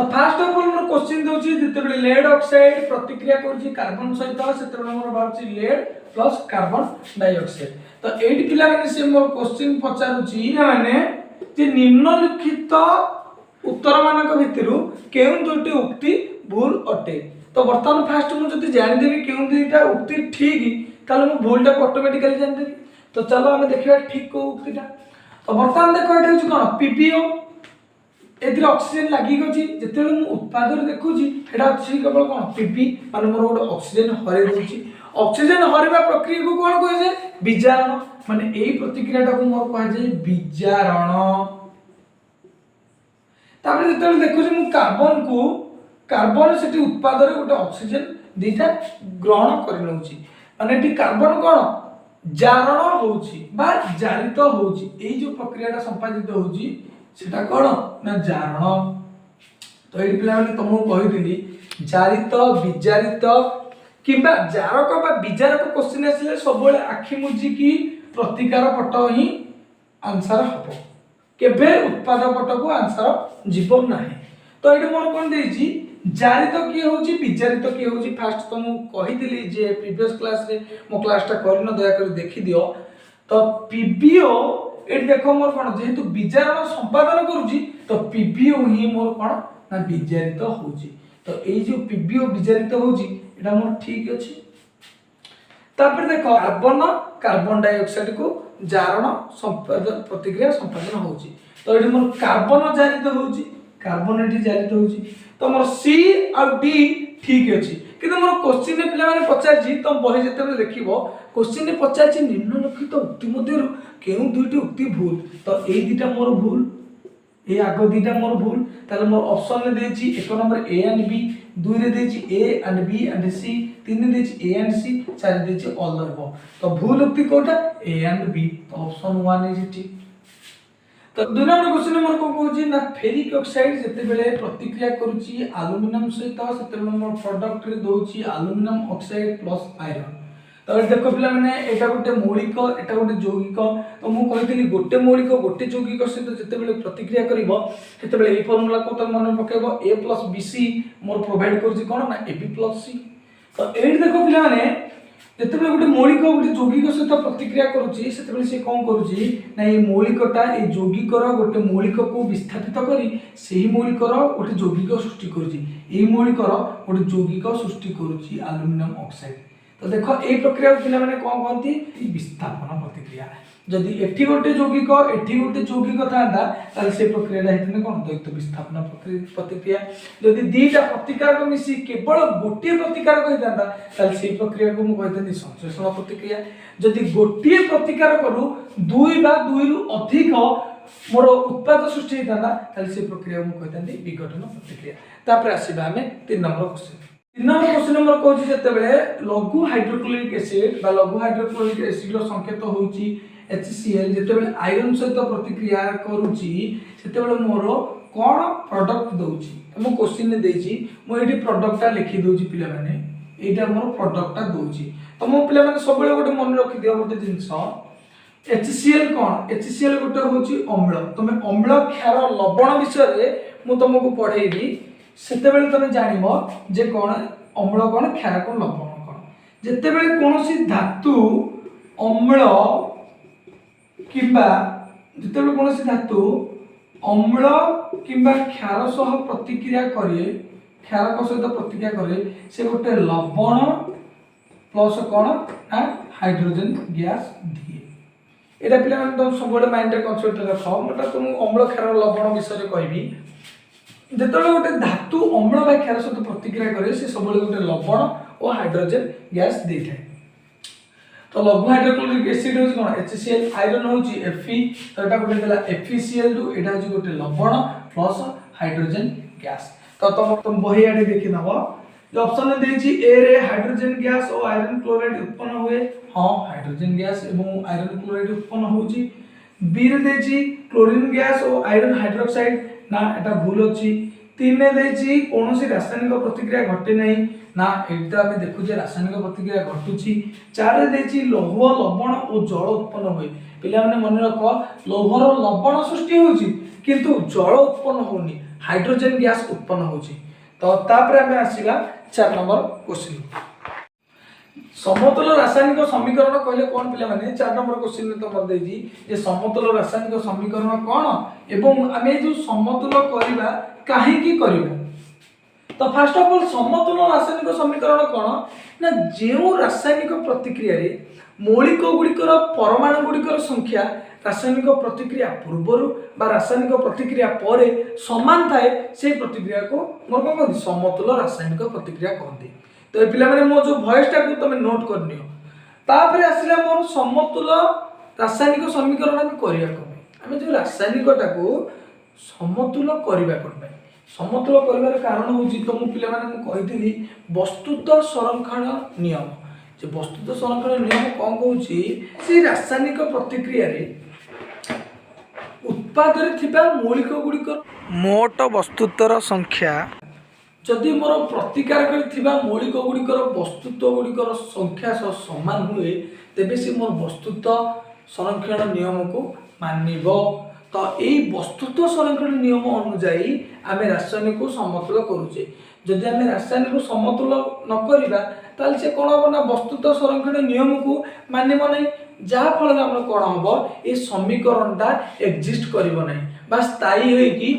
तो first of all मोर question दोची जेतेबेले लेड ऑक्साइड प्रतिक्रिया करूची कार्बन सहित सेतेबेले मोर बाहरची लेड प्लस कार्बन डाइऑक्साइड। तो एट पिला माने से मोर क्वेश्चन पचारुची माने जे निम्नलिखित उत्तर मानक भितरु केउ दुटी उक्ति भूल अटे। तो वर्तमान फास्ट मु जति जानि देबी केउ दुईटा उक्ति ठीक ताले मु भूलटा ऑटोमेटिकली जानि देबी। तो चलो हम देखिबा ठीक को उक्तिटा। तो वर्तमान देखो एटा होची कोन पीपीओ एतिर ऑक्सीजन लागि गछि जेतेबेले मु उत्पादन देखुछि एटा अछि केवल कोन पीपी माने मोर गोटे ऑक्सीजन हरै दोछि। ऑक्सीजन हरैबा प्रक्रिया को कोन कहै छै विजारण माने एई प्रतिक्रियाटा को मोर कहै छै विजारण। तापर जेतेबेले देखुछि मु कार्बन सेठी उत्पादन गोटे ऑक्सीजन दीटा ग्रहण करि नउछि माने एठी कार्बन कोन जारण होउछि बा जारित होउछि। एई जो प्रक्रियाटा संपादित होउछि सेटा कोन ना जारण। तो एई पिला माने तुमको कहिदिली जारित विजारित किबा जारक बा विजारक क्वेश्चन आसिले सबले आखि मुजी की प्रतिकार पट ही आंसर हबो केबे उत्पाद पट को आंसर जीवन नाही। तो एठी मोर कोन देछि जारित की होछि विजारित की होछि फास्ट तुमको कहिदिली जे प्रीवियस क्लास रे मो क्लासटा करन दया कर देखि दियो। तो पीबीओ एठी देखो मोर कोन जेहेतु विजारण संपादन करूची तो पीबीओ ही मोर कोन ना विजारित होची। तो एई जो पीबीओ विजारित होची एटा मोर ठीक अछि। तापर देखो कार्बन डाइऑक्साइड को जारण संपादन प्रतिक्रिया संपादन होची। तो एठी मोर कार्बन जारित होची कार्बन एठी जारित होची। तो मोर सी और डी ठीक अछि किंतु मोर क्वेश्चन ने पिला माने पचारछि तो बही जेते देखिबो क्वेश्चन ने पचारछि निम्नलिखित उक्ति मध्यरु केउ दुईटी उक्ति भूल। तो एई दुईटा मोर भूल ए आगो दुईटा मोर भूल ताले मोर ऑप्शन ने देछि एक नंबर ए एंड बी दुई रे देछि ए एंड बी एंड सी तीन रे देछि ए एंड सी चार रे देछि ऑल द अबव। तो भूल उक्ति कोटा ए एंड बी। तो ऑप्शन 1 इज ठीक। तो दुई नंबर क्वेश्चन मोर को कहछि ना फेरिक ऑक्साइड जेते बेले प्रतिक्रिया करूछि एल्युमिनियम सहित सेते बेले मोर प्रोडक्ट रे दोछि एल्युमिनियम ऑक्साइड प्लस आयरन। तो देखो पिला माने एटा गोटे मौलिक एटा गोटे यौगिक। तो मु कहितली गोटे मौलिक गोटे यौगिक सहित जेते बेले प्रतिक्रिया करिवो सेते बेले ए फार्मूला को त मन पकेबो a + bc मोर प्रोवाइड करछि कोन ना ab + c। तो एट देखो पिला माने जेते बेले गोटे मौलिक गोटे यौगिक सहित प्रतिक्रिया करूछि सेते बेले से कोन करूछि ना ए मौलिकटा ए यौगिक रो गोटे मौलिक को विस्थापित करी सेही मौलिक रो गोटे यौगिक सृष्टि करूछि ए मौलिक रो गोटे यौगिक सृष्टि करूछि एल्युमिनियम ऑक्साइड। तो देखो ए प्रक्रिया पिला माने कोन कहंती विस्थापन प्रतिक्रिया। जदि एठी गोटे यौगिक एठी गोटे यौगिक थांदा ताले से प्रक्रियाटा हेतने कोन द्वैत विस्थापन प्रतिक्रिया। जदि दीटा प्रतिकारक मिसी केवल गोटे प्रतिकारक होइतांदा ताले से प्रक्रिया को मु कहतनी संश्लेषण प्रतिक्रिया। जदि गोटे प्रतिकारक रु दुई बा दुई रु अधिक मोर उत्पाद सृष्टि होइतांदा ताले से प्रक्रिया मु कहतनी विघटन प्रतिक्रिया। तापर आसीबा हमें 3 number question. 3 number question number कहछि जेते बेले लघु हाइड्रोक्लोरिक एसिड बा लघु हाइड्रोक्लोरिक एसिड रो संकेत होउछि HCl जेते बेले आयरन सहित प्रतिक्रिया करूछि सेते बेले मोर कोन प्रोडक्ट दोछि। हम क्वेश्चन ने देछि मो एठी प्रोडक्टटा लिखि दोछि पिला माने एटा मोर प्रोडक्टटा दोछि। तो मो पिला माने सब बेले गोटे मन रखि दियो गोटे जिंस HCl कोन HCl गोटे होछि अम्ल। तमे अम्ल क्षार लवण विषय रे मु तुमको पढेइबी सेते बेले तमे जानिबो जे कोन अम्ल कोन क्षार कोन लवण कोन। जेते बेले कोनोसी धातु अम्ल किबा जेते बेले कोनोसी धातु अम्ल किबा क्षार सह प्रतिक्रिया करे क्षारक सहित प्रतिक्रिया करे से गोटे लवण प्लस कोन ना हाइड्रोजन गैस दिए। एटा पिला माने तुम सब माइंड रे कन्सेप्ट रखो मटा तुम अम्ल क्षार लवण विषय रे कहबी जेतले गोटे धातु अम्ल बा क्षार सहित प्रतिक्रिया करे से सब गोटे लवण और हाइड्रोजन गैस दे थाए। तो लघु हाइड्रोक्लोरिक एसिड होछि कोन HCl आयरन होछि Fe। तो एटा गोटे देला FeCl2 एटा होछि गोटे लवण प्लस हाइड्रोजन गैस। तो तुम बही आडे देखि नबो जो ऑप्शन ने देछि ए रे हाइड्रोजन गैस और आयरन क्लोराइड उत्पन्न हुए। हां हाइड्रोजन गैस एवं आयरन क्लोराइड उत्पन्न होछि। बी रे देछि क्लोरीन गैस और आयरन हाइड्रोक्साइड ना एटा भूल अछि। 3 ने देछि कोनोसी रासायनिक प्रतिक्रिया घटे नाही ना एटा हम देखु जे रासायनिक प्रतिक्रिया घटुछि। 4 रे देछि लौह लवण और जल उत्पन्न होय। पिला माने मन रखो लौहर लवण सृष्टि होछि किंतु जल उत्पन्न होनी हाइड्रोजन गैस उत्पन्न होची। तो तापर आमे आसीला 4 नंबर क्वेश्चन। समतुल रासायनिक समीकरण कहले कोन पिला माने 4 नंबर क्वेश्चन में तो मत देजी जे समतुल रासायनिक समीकरण कोन एवं आमे जो समतुल करिबा काहे की करिबा। तो फर्स्ट ऑफ ऑल समतुल रासायनिक समीकरण कोन ना जेउ रासायनिक प्रतिक्रिया रे मौलिक गुड़िकर परमाणु गुड़िकर संख्या रासायनिक प्रतिक्रिया पूर्वर बा रासायनिक प्रतिक्रिया पर समान थाए से प्रतिक्रिया को मोर कोन कहती समतुल रासायनिक प्रतिक्रिया कहती। तो पिला माने मो जो वॉइस टा को तुम नोट करनियो तापर आसिला मोर समतुल रासायनिक समीकरण हम करिया को हम जो रासायनिक टा को समतुल करिबा कोन समतुल करिवार कारण होची तो मु पिला माने मु कहितली वस्तुत संरक्षण नियम। जे वस्तुत संरक्षण नियम कोन कहूची से रासायनिक प्रतिक्रिया रे उत्पाद रे थिबा मौलिक गुड़िकर मोट वस्तुत्वर संख्या जदि मोर प्रतिकार कर मौलिक गुड़िकर वस्तुत्व गुड़िकर संख्या सह समान हुए तेबे से मोर वस्तुत्व संरक्षण नियम को मानिब। तो यही वस्तुत्व संरक्षण नियम अनुजाई आम रासायनिक को समतुल करुचे। जदि आम रासायनिक को समतुल न करिबा ताल से कौन हम ना वस्तुत्व संरक्षण नियम को मानिब नहीं जहाँ फल आम कौन हम ये समीकरणटा एक्जिस्ट करिबो नहीं बा स्थायी होइकी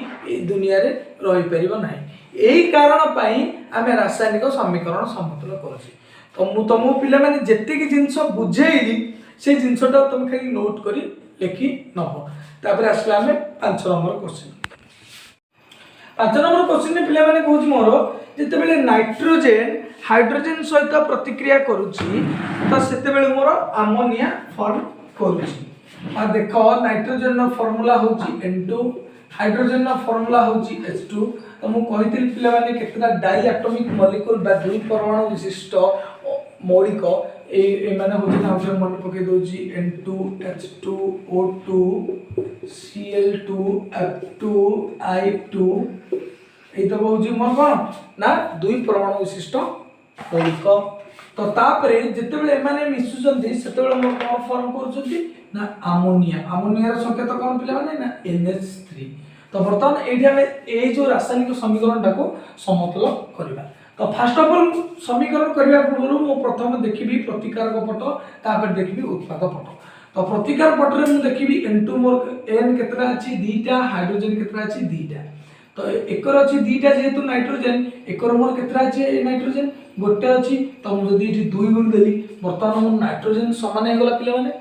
दुनिया रे रही परिबो नहीं। यही कारण पाई आम रासायनिक समीकरण समतुल करुचे। तो मु तुम पिला माने जेतिकी जिंस बुझेइली से जिनसटा तुम खाली नोट करी लिखि नब। तापर आसला आम 5 नंबर क्वेश्चन। 5 नंबर क्वेश्चन में पिला माने कहूची मोर जेतेबेले नाइट्रोजन हाइड्रोजन सहित प्रतिक्रिया करूची तो सेतेबेले मोर अमोनिया फॉर्म करूची। आ देखो नाइट्रोजन नो फार्मूला होची N2 हाइड्रोजन नो फार्मूला होची H2। तो मु कहितिल पिला माने केतरा डाई एटॉमिक मॉलिक्यूल बा दुई परमाणु विशिष्ट मौलिक ए माने होची ना हम मन पके दोची N2H2O2 Cl2F2I2 ए तो होची मोर कोन ना दुई परमाणु विशिष्ट मौलिक। तो तापरे जेतेबेले माने मिसुचंती सेतेबेले मोर कोन फॉर्म करचंती ना अमोनिया। अमोनिया रो संकेत कोन पिला माने ना NH3। तो बर्तमान एठी हमें ए जो रासायनिक समीकरण टाको समतुल करबा। तो फर्स्ट ऑफ ऑल समीकरण करबा पूर्व मु प्रथम देखिबी प्रतिकारक पट तापर देखिबी उत्पाद पट। तो प्रतिकार पट रे मु देखिबी N2 मोर N केतरा अछि दीटा हाइड्रोजन केतरा अछि दीटा। तो एकर अछि दीटा जेहेतु नाइट्रोजन एकर मोर केतरा अछि नाइट्रोजन गोटे अछि। तो मु जदी एठी 2 गुण देली बर्तमान मोर नाइट्रोजन समान हे गला पिले माने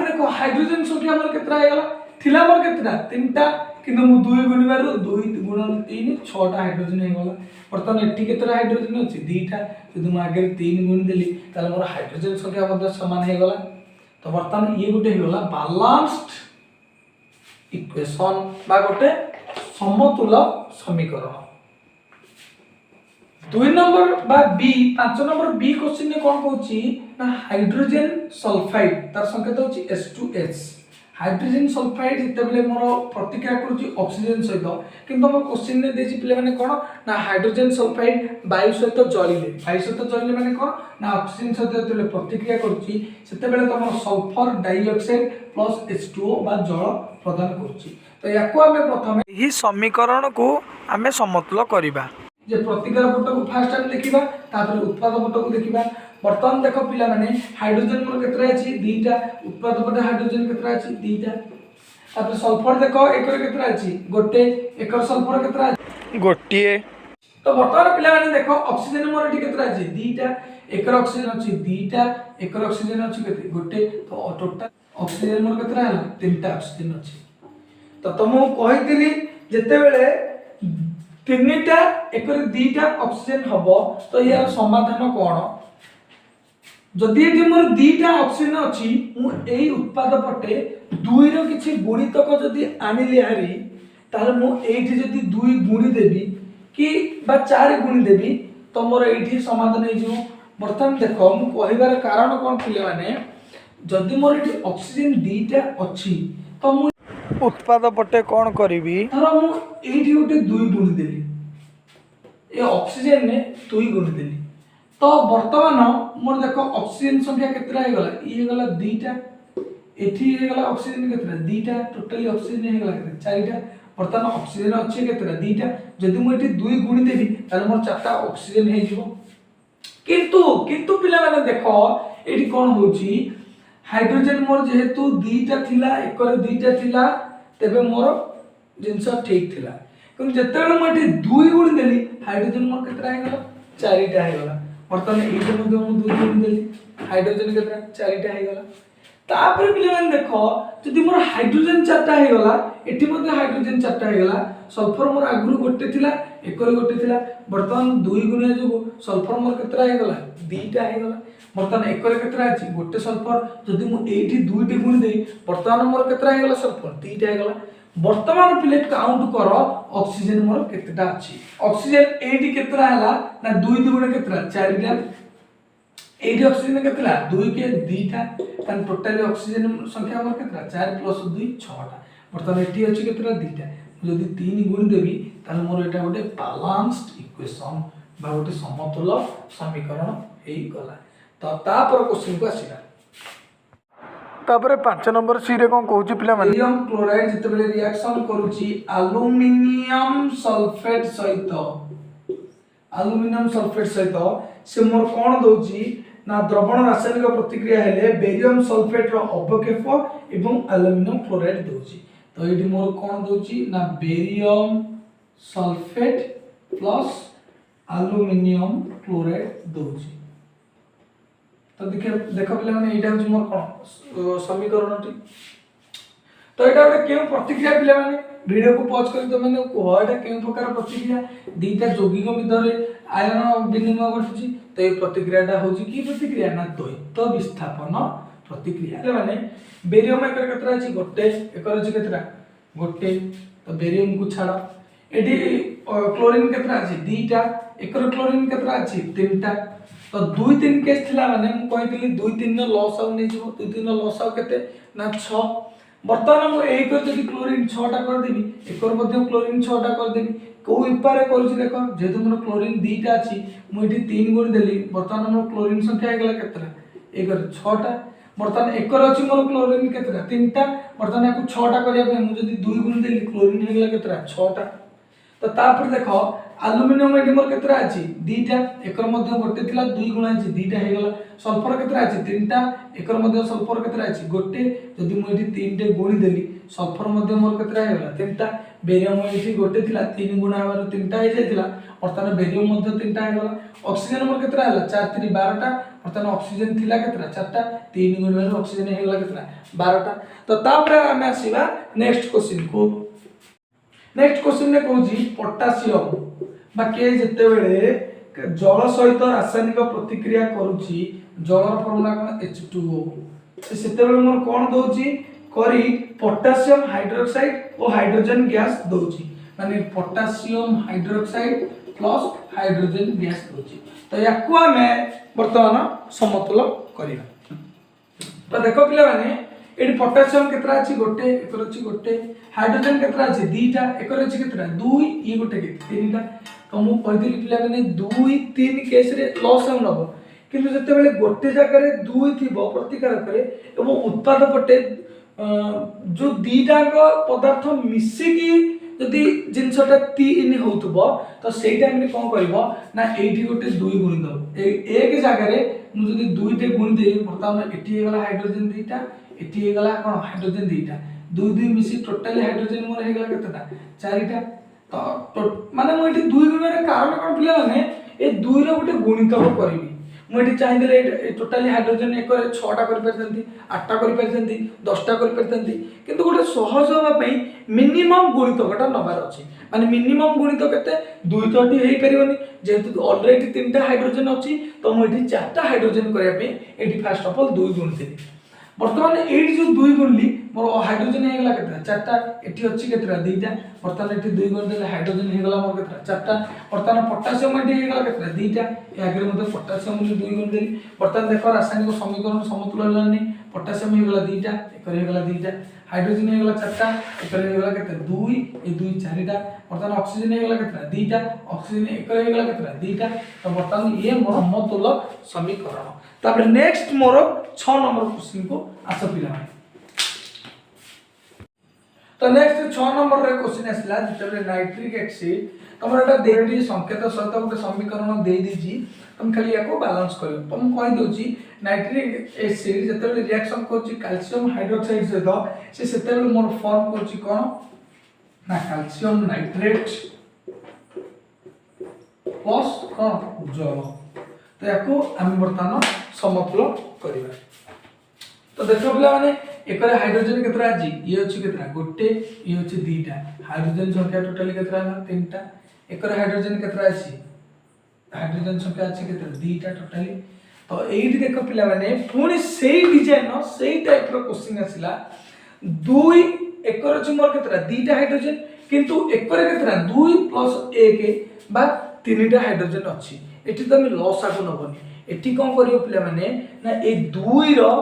देखो हाइड्रोजन संख्या मोर केतरा हे गला थिला मोर केतरा तीनटा किंतु मु 2 गुणिबारु 2 गुणन 3 6टा हाइड्रोजन हे गला। बर्तमान एठी केतरा हाइड्रोजन अछि दीटा यदि मु आगे 3 गुण देली ताले मोर हाइड्रोजन संख्या मध्ये समान हे गला। तो बर्तमान ये गोटे हे गला बैलेंस्ड इक्वेशन बा गोटे समतुल समीकरण। 2 नंबर बा बी 5 नंबर बी क्वेश्चन ने कोन कहूची ना हाइड्रोजन सल्फाइड तार संकेत होची H2S। हाइड्रोजन सल्फाइड जेतेबेले मोर प्रतिक्रिया करूची ऑक्सीजन सहित किंतु हम क्वेश्चन ने देची पिले माने कोन ना हाइड्रोजन सल्फाइड वायु सहित जळिले माने कोन ना ऑक्सीजन सहित जेतेबेले प्रतिक्रिया करूची सेतेबेले तमर सल्फर डाइऑक्साइड प्लस H2O बा जल प्रदान करूची। तो याको हमें प्रथम ही समीकरण को हमें समतुल करिबा। जे प्रतिकार पट को फास्ट टाइम देखिबा तापर उत्पाद पट को देखिबा। बर्तमान देखो पिला माने हाइड्रोजन मोर केतरा अछि दीटा उत्पाद पट हाइड्रोजन केतरा अछि दीटा। तापर सल्फर देखो एकर केतरा अछि गोटे एकर सल्फर केतरा अछि गोटिए। तो बर्तमान पिला माने देखो ऑक्सीजन मोर एठी केतरा अछि दीटा एकर ऑक्सीजन अछि दीटा एकर ऑक्सीजन अछि केते गोटे। तो टोटल ऑक्सीजन मोर केतरा हला तीनटा ऑक्सीजन अछि। तो तुमको कहितली जेतेबेले तीनटा एकर दीटा ऑक्सीजन हबो तो यार समाधान कोन जदि एठी मोर दीटा ऑक्सीजन अछि मु एई उत्पाद पटे 2 रो किछि गुणितक जदि आनिले हारी तार मु एठी जदि 2 गुणी देबी कि बा 4 गुणी देबी तो मोर एठी समाधान हे जिवो। बर्तमान देखो मु कहिबार कारण कोन थिले माने जदि मोर एठी ऑक्सीजन दीटा अछि तो मु उत्पाद पटे कौन करी धर मु एठी गोटे 2 गुणी देली ए ऑक्सीजन ने 2 गुणी देली। तो वर्तमान मोर देखो ऑक्सीजन संख्या केतरा हे गला ई गला दीटा एठी हे गला ऑक्सीजन केतरा दीटा टोटली ऑक्सीजन हे गला 4टा बर्तमान ऑक्सीजन अच्छी केतरा दीटा जदि मुझे दुई गुणी देवी ताले मोर चारटा ऑक्सीजन हे जिवो किंतु किंतु पिला माने देखो एठी कोन होची हाइड्रोजन मोर जेहेतु दीटा थिला एकरे दीटा थिला तेबे मोर जिंस ठीक थिला किंतु जेतेबेले मु एठी दुई गुणी देली हाइड्रोजन मोर केतरा हे गला चारिटा हे गला बर्तमान एठी मध्ये मु दुई गुणी देली हाइड्रोजन केतरा चारिटा हे गला तापर पिले माने देखो जदि मोर हाइड्रोजन चारटा हे गला एठी मध्ये हाइड्रोजन चारटा हे गला सल्फर मोर आगुरु गोटे थिला एकरे गोटे थिला बर्तमान दुई गुणिया जो सल्फर मोर केतरा हे गला दीटा हे गला बर्तमान एकरे केतरा अछि गोटे सल्फर जदि मु एठी दुईटी गुणी देई बर्तमान मोर केतरा हे गला सल्फर दीटा हे गला बर्तमान पिले काउंट कर ऑक्सीजन मोर केतेटा अछि ऑक्सीजन एठी केतरा हला ना दुई दुगुणे केतरा चारिटा एठी ऑक्सीजन केतला दुई के दीटा तन टोटली ऑक्सीजन संख्या मोर केतरा 4 + 2 6टा बर्तमान एठी अछि केतरा दीटा जदि 3 गुण देबी ताले मोर एटा गोटे बैलेंस्ड इक्वेशन बा गोटे समतुल समीकरण हेई गला तो तापर क्वेश्चन को आसीला तापर 5 नंबर सी रे कोन कहूची पिला माने बेरियम क्लोराइड जतबेले रिएक्शन करूची एल्युमिनियम सल्फेट सहित से मोर कोन दोची ना द्रवण रासायनिक प्रतिक्रिया हेले बेरियम सल्फेट रो अवक्षेप एवं एल्युमिनियम क्लोराइड दोची तो एठी मोर कोन दोची ना barium sulphate plus aluminium chloride दोची तो देखो पिला माने एटा होची मोर कोन समीकरणटी तो एटा गोटे केउ प्रतिक्रिया पिला माने वीडियो को पॉज कर तो मैंने को एटा केउ प्रकार प्रतिक्रिया दीटा यौगिक भितर आयन विनिमय घटुची तो ये प्रतिक्रियाटा होची की प्रतिक्रिया ना द्वैत विस्थापन प्रतिक्रिया पिला माने बेरियम एकर केतरा अछि गोटे एकर अछि केतरा गोटे तो बेरियम को छाड़ एडी क्लोरीन केतरा अछि दीटा एकर क्लोरीन केतरा अछि तीनटा तो 2-3 केस थिला माने मु कहितली 2-3 न लॉस आउ नै जिवो 2-3 न लॉस आउ केते ना 6 वर्तमान मु एई कर जदी क्लोरीन 6 टा कर देबी एकर मध्ये क्लोरीन 6 टा कर देबी को उपाय करूची देखो जेतु मोर क्लोरीन 2 टा अछि मु एठी 3 गुण देली वर्तमान मोर क्लोरीन संख्या हे गला केतरा एकर 6 टा वर्तमान एकर अछि मोर क्लोरीन केतरा 3 टा वर्तमान याकू 6 टा करिया पे मु जदी 2 गुण देली क्लोरीन हे गला केतरा 6 टा तो तापर देखो एल्युमिनियम एटी मोर केतरा अछि दीटा एकर मध्ये गोटे थिला 2 गुणा अछि दीटा हे गला सल्फर केतरा अछि तीनटा एकर मध्ये सल्फर केतरा अछि गोटे जदी मु एटी 3 टे गुणी देली सल्फर मध्ये मोर केतरा हे गला तीनटा बेरियम एटी गोटे थिला 3 गुणा हबार तीनटा हे जायतिला अर्थात बेरियम मध्ये तीनटा हे गला ऑक्सीजन मोर केतरा हला 4 3 12 टा अर्थात ऑक्सीजन थिला केतरा 4 टा 3 गुणा ऑक्सीजन हे गला केतरा 12 टा तो तापर हमें आसीबा नेक्स्ट क्वेश्चन को नेक्स्ट क्वेश्चन ने कहूची पोटासियम बा के जते बेले जल सहित रासायनिक प्रतिक्रिया करूची जलर फॉर्मूला कोन H2O से सेते बेले मोर कोन दोची करी पोटासियम हाइड्रोक्साइड और हाइड्रोजन गैस दोची माने potassium hydroxide plus hydrogen gas दोची तो याकू हमें वर्तमान समतुल करिया तो देखो पिला माने एडी पोटासियम केतरा अछि गोटे एकर अछि गोटे हाइड्रोजन केतरा अछि दीटा एकर अछि केतरा 2 ई गोटे के तीनटा तो मु कहदिली पिला माने 2-3 केस रे लॉस हम नबो किंतु जते बेले गोटे जगह रे 2 थिबो प्रतिकार करे एवं उत्पाद पटे जो दीटा को पदार्थ मिसी की जदी जिनसटा 3 होतबो तो सेई टाइम रे कोन करबो ना एठी गोटे 2 गुणी दबो एक जगह रे मु जदी 2 टे गुणी दे वर्तमान एठी हे गला हाइड्रोजन दीटा एठी हे गला कोन हाइड्रोजन दीटा 2 मिसी टोटली हाइड्रोजन मोर हे गला केतटा 4टा तो माने मु एठी 2 गुणी रे कारण कोन पिला माने ए 2 रे गोटे गुणितक करबी मु एठी चाहि देले टोटली हाइड्रोजन एक 6टा कर परतंती 8टा कर परतंती 10टा कर परतंती किंतु गोटे सहज होबा पई मिनिमम गुणितकटा नबार अछि माने मिनिमम गुणितक केते 2 तोटी हेई परिबनी जेतु ऑलरेडी 3टा हाइड्रोजन अछि तो मु एठी 4टा हाइड्रोजन करया पे एठी फर्स्ट ऑफ ऑल 2 गुण देली वर्तमान एठी जो 2 गुणली मोर हाइड्रोजन हे गला केतरा 4टा एठी अछि केतरा 2टा वर्तमान एठी 2 गुण देले हाइड्रोजन हे गला मोर केतरा 4टा वर्तमान पोटासियम एठी हे गला केतरा 2टा ए आगे मध्ये पोटासियम ले 2 गुण देली वर्तमान देखो रासायनिक समीकरण समतुल लानी पोटासियम हे गला 2टा एकर हे गला 2टा हाइड्रोजन हे गला 4टा एकर हे गला केतरा 2 ए 2 4टा वर्तमान ऑक्सीजन हे गला केतरा 2टा ऑक्सीजन एकर हे गला केतरा 2टा तो वर्तमान ये मोर समतुल समीकरण तापर नेक्स्ट मोर 6 नंबर क्वेश्चन को आस पिला तो तो नेक्स्ट 6 नंबर रे क्वेश्चन आसला जेते नाइट्रिक एसिड तुम एटा देडी संकेत सहित गोटे समीकरण दे दीजी तुम खाली याको बैलेंस करियो तुम कहि दोची नाइट्रिक एसिड जेते रिएक्शन करची कैल्शियम हाइड्रोक्साइड सहित से सेते मोर फॉर्म करची कोन ना कैल्शियम नाइट्रेट प्लस कोन जल तो याको हम बर्तमान समतुल करिवा तो देखो पिला माने एकरे हाइड्रोजन केतरा अछि ये अछि केतरा गोटे ये अछि दीटा हाइड्रोजन संख्या टोटली केतरा है तीनटा एकरे हाइड्रोजन केतरा अछि हाइड्रोजन संख्या अछि केतरा दीटा टोटली तो एइट देखो पिला माने पुनी सेही डिजाइन नो सेही टाइप रो क्वेश्चन आसिला दुई एकर अछि मोर केतरा दीटा हाइड्रोजन किंतु एकरे केतरा 2 + 1 बा तीनटा हाइड्रोजन अछि एठी तमे लॉस आगो नबनी एठी कोन करियो पिला माने ना ए दुई रो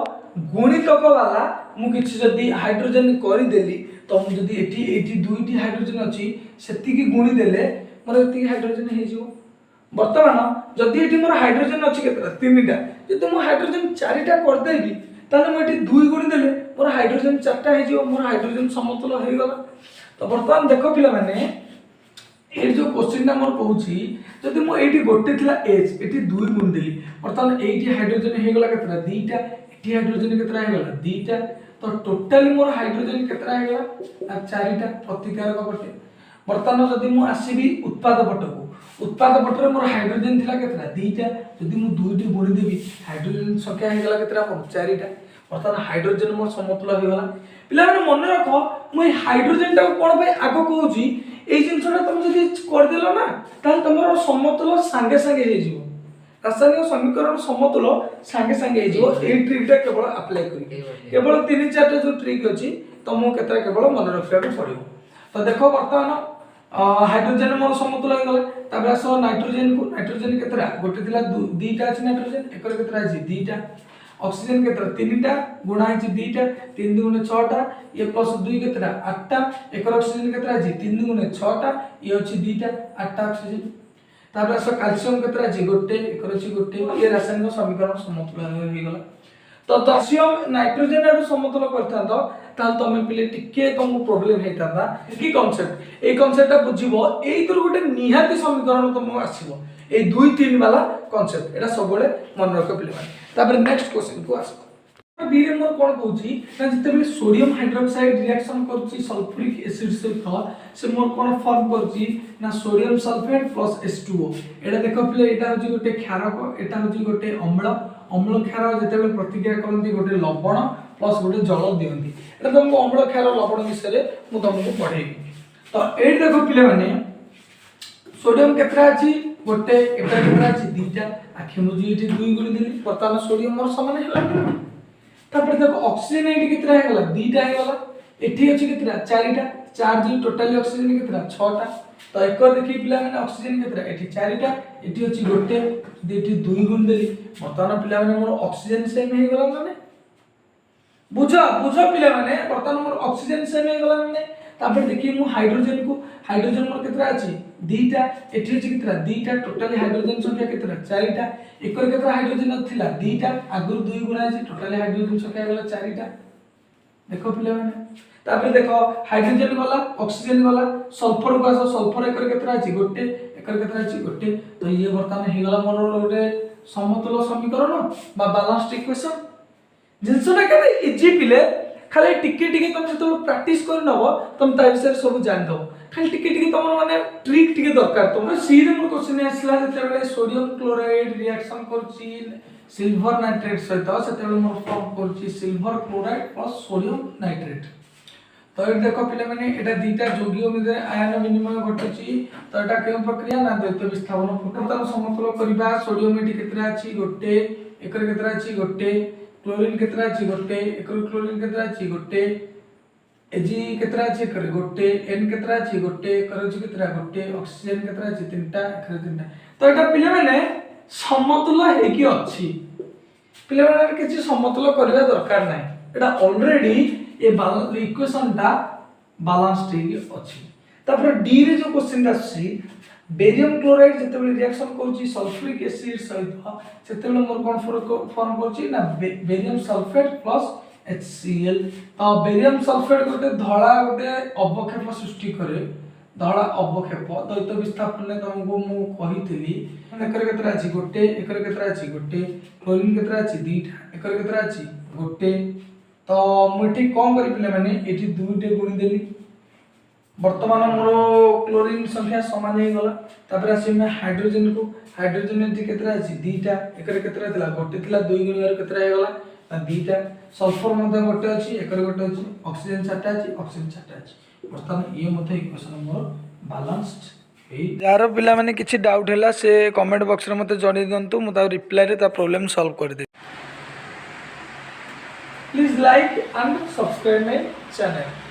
गुणितक वाला मु किछि जदी हाइड्रोजन करि देली तो मु जदी एठी दुईटी हाइड्रोजन अछि सेति की गुणी देले मोर एति हाइड्रोजन हे जिवो वर्तमान जदी एठी मोर हाइड्रोजन अछि केतरा तीनटा जदी मु हाइड्रोजन चारिटा कर देबी ताले मु एठी दुई गुणी देले मोर हाइड्रोजन चारटा हे जिवो मोर हाइड्रोजन समतुल हे गला तो वर्तमान देखो पिला माने ए जो क्वेश्चन ना मोर कहूची जदी मु एठी गोटे थिला एच एठी दुई गुणी देली वर्तमान एठी हाइड्रोजन हे गला केतरा दीटा एठी हाइड्रोजन केतरा हे गला दीटा तो टोटली मोर हाइड्रोजन केतरा हे गला चारिटा प्रतिकारक पटे वर्तमान जदी मु आसीबी उत्पाद पटरे मोर हाइड्रोजन थिला केतरा दीटा जदी मु दुईटी गुणी देबी हाइड्रोजन संख्या हे गला केतरा मोर चारिटा वर्तमान हाइड्रोजन मोर समतुल हे गला पिला माने मन रखो मु हाइड्रोजन टा कोन भाई आगो कहूची ए जिंसटा तुम जदी कर देलो ना ताल तमरो समतुल संगे संगे हे जिवो रासायनिक समीकरण समतुल संगे संगे हे जिवो ए ट्रिक टा केवल अप्लाई करी केवल 3 4 जो ट्रिक अछि तुमको केतरा केवल मन रखिया पड़िबो तो देखो वर्तमान हाइड्रोजन मोर समतुल हे गला ताबरा सो नाइट्रोजन केतरा गोटे दिला दीटा अछि नाइट्रोजन एकर केतरा अछि दीटा ऑक्सीजन केतरा तीनटा गुणा अछि दीटा 3 * 6 टा ये +2 केतरा 8 टा एकर ऑक्सीजन केतरा अछि 3 * 6 टा ये अछि दीटा 8 टा ऑक्सीजन ताबरा सो कैल्शियम केतरा अछि गोटे एकर अछि गोटे ये रासायनिक समीकरण समतुल हे गला तो कैल्शियम नाइट्रोजन आरो समतुल करथां तो ताल तमे पिले टिके तुम प्रॉब्लम हेतांदा की कांसेप्ट ए कांसेप्टटा बुझिबो एई तर गोटे निहाती समीकरण तुम आसीबो ए 2 3 वाला कांसेप्ट एटा सबले मन रख पिले माने तापर नेक्स्ट क्वेश्चन को आसो बी रे मोर कोन कहूची ना जते बेले सोडियम हाइड्रोक्साइड रिएक्शन करची सल्फ्यूरिक एसिड सहित से मोर कोन फॉर्म करची ना सोडियम सल्फेट प्लस H2O एटा देखो पिले एटा होची गोटे क्षारक एटा होची गोटे अम्ल क्षार जते बेले प्रतिक्रिया करंती गोटे लवण प्लस गोटे जल दियंती एटा तुमको अम्ल क्षार लवण विषय मु तुमको पढेबी तो एट देखो पिले माने सोडियम केतरा अछि गोटे एटा केतरा अछि दीटा आखि मुजी एठी 2 गुणी देली वर्तमान सोडियम मोर समान हैला तापर देखो ऑक्सीजन एठी केतरा हे गला दीटा हे गला एठी अछि केतरा चारिटा चार जी टोटली ऑक्सीजन केतरा 6 टा तो एकर देखि पिला माने ऑक्सीजन केतरा एठी चारिटा एठी अछि गोटे एठी 2 गुण देली वर्तमान पिला माने मोर ऑक्सीजन सेम हे गला माने बुझा पिला माने वर्तमान मोर ऑक्सीजन सेम हे गला माने तापर देखि मु हाइड्रोजन मोर केतरा अछि दीटा एठी अछि केतरा दीटा टोटली हाइड्रोजन संख्या केतरा चारिटा एकर केतरा हाइड्रोजन थिला दीटा आगु 2 गुणा अछि टोटली हाइड्रोजन संख्या गला चारिटा देखो पिला माने तापर देखो हाइड्रोजन वाला ऑक्सीजन वाला सल्फर को आसो सल्फर एकर केतरा अछि गोटे एकर केतरा अछि गोटे तो ये वर्तमान हे गला मोर गोटे समतुल समीकरण बा बैलेंस्ड इक्वेशन जिंसटा के इजी पिले खाली टिके तुम जो प्रैक्टिस कर नबो तुम ता विषय सब जान दो खाली टिके तुम माने ट्रिक टिके दरकार तुम सी रे मोर क्वेश्चन आसला जते बेले सोडियम क्लोराइड रिएक्शन करची सिल्वर नाइट्रेट सहित सेते बेले मोर फॉर्म करची silver chloride plus sodium nitrate तो ये देखो पिले माने एटा दीटा जोगियो मध्ये आयन विनिमय घटुची तो एटा के प्रक्रिया ना द्वैत विस्थापन प्रकृतन समतुल करबा सोडियम एटी केतरा अछि गोटे एकर केतरा अछि गोटे क्लोरीन केतरा अछि गोटे एकर क्लोरीन केतरा अछि गोटे एजी केतरा अछि एकर गोटे एन केतरा अछि गोटे एकर अछि केतरा गोटे ऑक्सीजन केतरा अछि तीनटा एकर तीनटा तो एटा पिले माने समतुल हे कि अछि पिले माने किछि समतुल करबा दरकार नै एटा ऑलरेडी ए इक्वेशन टा बैलेंस्ड हे अछि तापर डी रे जो क्वेश्चन आछि बेरियम क्लोराइड जते बेले रिएक्शन करछि सल्फ्यूरिक एसिड सहित सेते बेले मोर कोन फॉर्म करछि ना barium sulphate plus HCl। Barium sulphate गोटे धला गोटे अवक्षेप सृष्टि करे, धला अवक्षेप द्वैत विस्थापन ने तुमको मु कहितली एकर केतरा अछि गोटे, एकर केतरा अछि गोटे, क्लोरीन केतरा अछि दीटा, एकर केतरा अछि गोटे। तो मुठी कोन करि पिले माने एठी दुइटे गुणी देली, वर्तमान मोर क्लोरीन संख्या समान हे गला। तापर आसी में हाइड्रोजन को, हाइड्रोजन एठी केतरा अछि दीटा, एकर केतरा थिला गोटे थिला, दुई गुणी और केतरा हे गला दीटा। सल्फर मध्ये गोटे अछि, एकर गोटे अछि, ऑक्सीजन चारटा अछि, ऑक्सीजन चारटा अछि। वर्तमान ये मध्ये इक्वेशन मोर बैलेंस्ड हे। यार पिला माने किछि डाउट हैला से कमेंट बॉक्स रे मते जणी दंतु, मु ता रिप्लाई रे ता प्रॉब्लम सॉल्व कर दे। Please like and subscribe my channel.